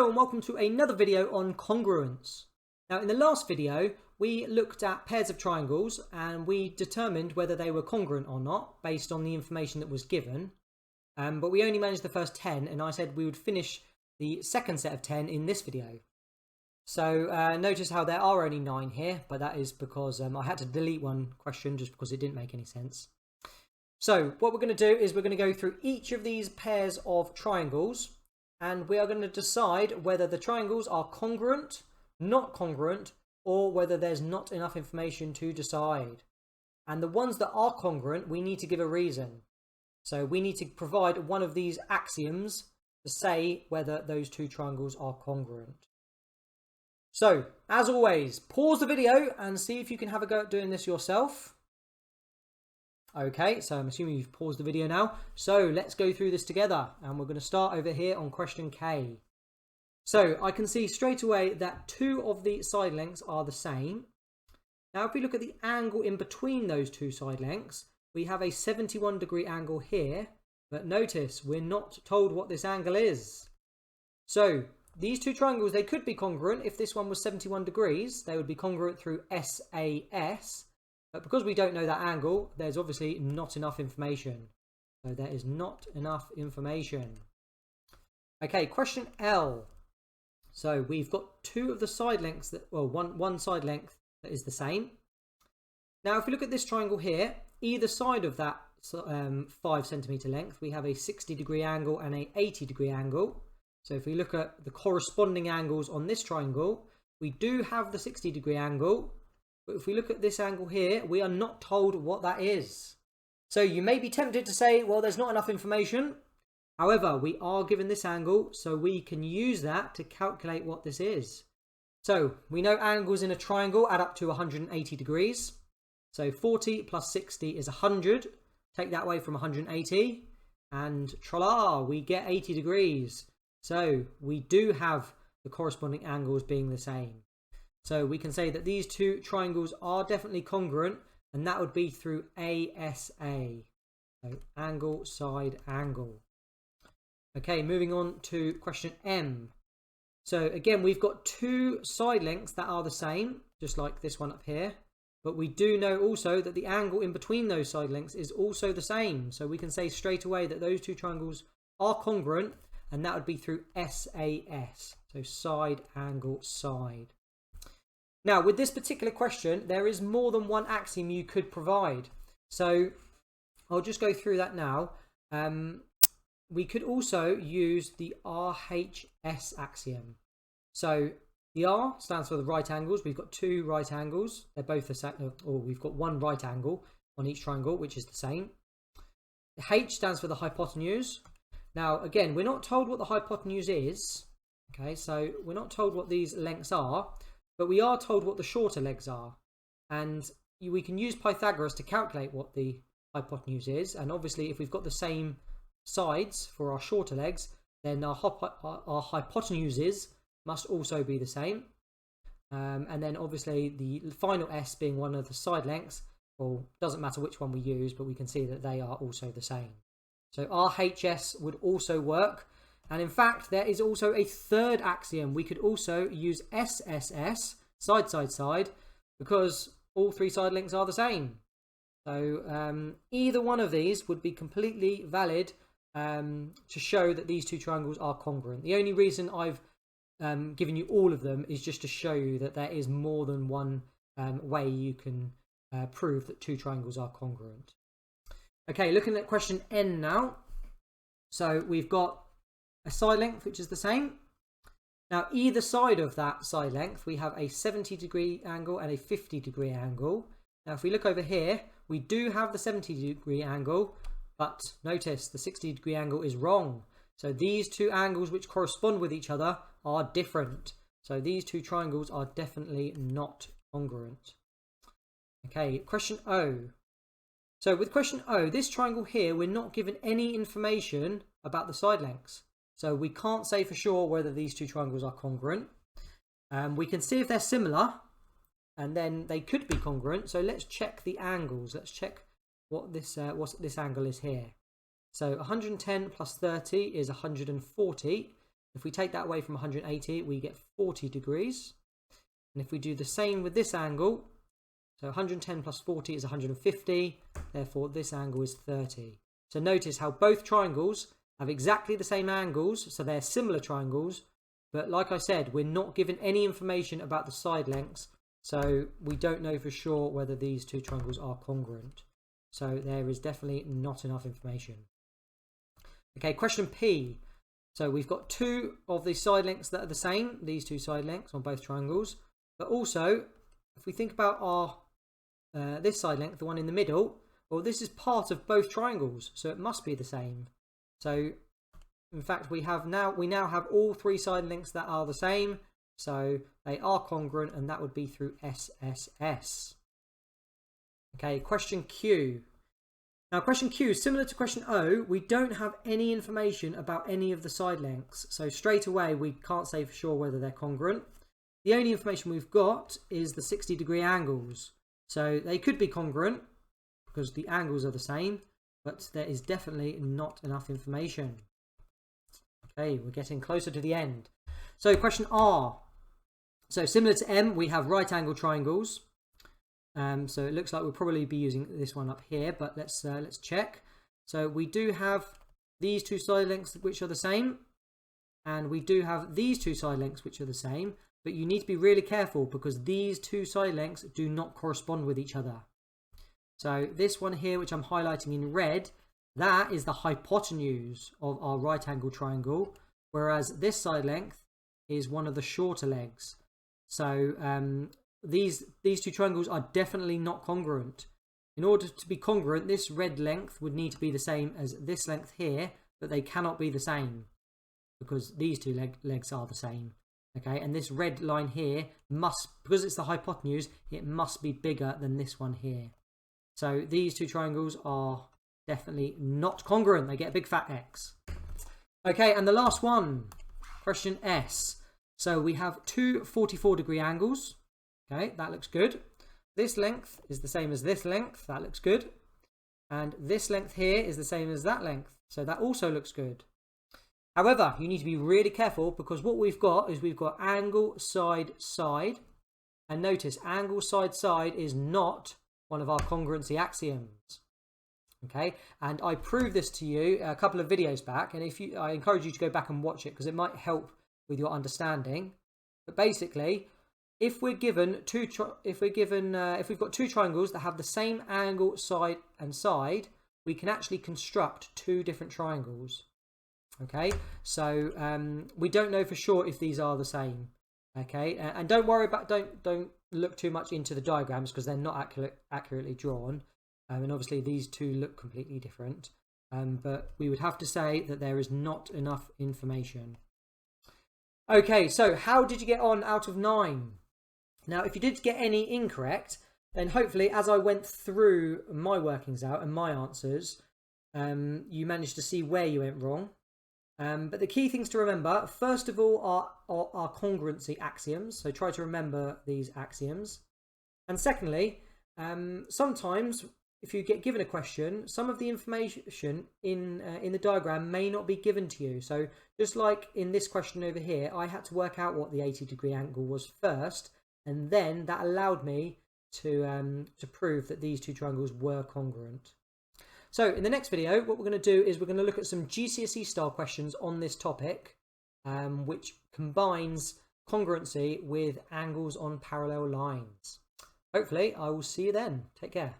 Hello and welcome to another video on congruence. Now in the last video we looked at pairs of triangles and we determined whether they were congruent or not based on the information that was given. But we only managed the first 10 and I said we would finish the second set of 10 in this video. So notice how there are only 9 here, but that is because I had to delete one question just because it didn't make any sense. So what we're going to do is we're going to go through each of these pairs of triangles and we are going to decide whether the triangles are congruent, not congruent, or whether there's not enough information to decide. And the ones that are congruent, we need to give a reason. So we need to provide one of these axioms to say whether those two triangles are congruent. So, as always, pause the video and see if you can have a go at doing this yourself. Okay, so I'm assuming you've paused the video now. So let's go through this together and we're going to start over here on question K. So I can see straight away that 2 of the side lengths are the same. Now if we look at the angle in between those 2 side lengths, we have a 71-degree angle here, but notice we're not told what this angle is. So these 2 triangles, they could be congruent. If this one was 71 degrees, they would be congruent through SAS. But because we don't know that angle, there's obviously not enough information. So there is not enough information. Okay, question L. So we've got 2 of the side lengths, one side length that is the same. Now if we look at this triangle here, either side of that 5 centimeter length, we have a 60-degree angle and a 80-degree angle. So if we look at the corresponding angles on this triangle, we do have the 60-degree angle. But if we look at this angle here, we are not told what that is. So you may be tempted to say, well, there's not enough information. However, we are given this angle, so we can use that to calculate what this is. So we know angles in a triangle add up to 180 degrees. So 40 plus 60 is 100. Take that away from 180 and tra-la, we get 80 degrees. So we do have the corresponding angles being the same. So we can say that these 2 triangles are definitely congruent, and that would be through ASA. So angle, side, angle. Okay, moving on to question M. So again, we've got 2 side lengths that are the same, just like this one up here. But we do know also that the angle in between those side lengths is also the same. So we can say straight away that those 2 triangles are congruent, and that would be through SAS. So side, angle, side. Now, with this particular question, there is more than one axiom you could provide. So I'll just go through that now. We could also use the RHS axiom. So the R stands for the right angles. We've got 2 right angles. They're both the same, or we've got 1 right angle on each triangle, which is the same. The H stands for the hypotenuse. Now, again, we're not told what the hypotenuse is. Okay, so we're not told what these lengths are. But we are told what the shorter legs are, and we can use Pythagoras to calculate what the hypotenuse is. And obviously if we've got the same sides for our shorter legs, then our hypotenuses must also be the same. And then obviously the final S being one of the side lengths, well, doesn't matter which one we use, but we can see that they are also the same. So RHS would also work. And in fact, there is also a third axiom. We could also use SSS, side, side, side, because all 3 side lengths are the same. So either one of these would be completely valid to show that these 2 triangles are congruent. The only reason I've given you all of them is just to show you that there is more than one way you can prove that 2 triangles are congruent. Okay, looking at question N now. So we've got a side length which is the same. Now either side of that side length we have a 70-degree angle and a 50-degree angle. Now if we look over here, we do have the 70-degree angle, but notice the 60-degree angle is wrong. So these 2 angles which correspond with each other are different. So these 2 triangles are definitely not congruent. Okay, question O. So with question O, this triangle here, we're not given any information about the side lengths. So we can't say for sure whether these 2 triangles are congruent. We can see if they're similar, and then they could be congruent. So let's check the angles. Let's check what this angle is here. So 110 plus 30 is 140. If we take that away from 180, we get 40 degrees. And if we do the same with this angle, so 110 plus 40 is 150, therefore this angle is 30. So notice how both triangles have exactly the same angles, so they're similar triangles, but like I said, we're not given any information about the side lengths, so we don't know for sure whether these two triangles are congruent. So there is definitely not enough information. Okay, question P. So we've got two of the side lengths that are the same, these two side lengths on both triangles, but also if we think about our this side length, the one in the middle, well, this is part of both triangles, so it must be the same. So in fact, we now have all three side lengths that are the same, so they are congruent, and that would be through SSS. Okay, question Q. Now question Q, similar to question O, we don't have any information about any of the side lengths, so straight away we can't say for sure whether they're congruent. The only information we've got is the 60-degree angles, so they could be congruent because the angles are the same, but there is definitely not enough information. Okay, we're getting closer to the end. So question R. So similar to M, we have right angle triangles. So it looks like we'll probably be using this one up here, but let's check. So we do have these two side lengths which are the same, and we do have these two side lengths which are the same, but you need to be really careful because these two side lengths do not correspond with each other. So this one here, which I'm highlighting in red, that is the hypotenuse of our right angle triangle, whereas this side length is one of the shorter legs. So these two triangles are definitely not congruent. In order to be congruent, this red length would need to be the same as this length here, but they cannot be the same because these two legs are the same. Okay, and this red line here must, because it's the hypotenuse, it must be bigger than this one here. So these two triangles are definitely not congruent. They get a big fat X. Okay, and the last one, question S. So we have two 44-degree angles. Okay, that looks good. This length is the same as this length. That looks good. And this length here is the same as that length. So that also looks good. However, you need to be really careful because what we've got is we've got angle, side, side. And notice angle, side, side is not one of our congruency axioms. Okay, and I proved this to you a couple of videos back, and I encourage you to go back and watch it because it might help with your understanding. But basically, if we've got two triangles that have the same angle, side and side, we can actually construct two different triangles. Okay, so we don't know for sure if these are the same. Okay, and don't worry about don't look too much into the diagrams because they're not accurately drawn. And obviously these two look completely different, but we would have to say that there is not enough information. Okay, so how did you get on out of 9? Now, if you did get any incorrect, then hopefully as I went through my workings out and my answers, you managed to see where you went wrong. But the key things to remember, first of all, are congruency axioms. So try to remember these axioms. And secondly, sometimes if you get given a question, some of the information in the diagram may not be given to you. So just like in this question over here, I had to work out what the 80-degree angle was first, and then that allowed me to prove that these two triangles were congruent. So in the next video, what we're going to do is we're going to look at some GCSE style questions on this topic, which combines congruency with angles on parallel lines. Hopefully I will see you then. Take care.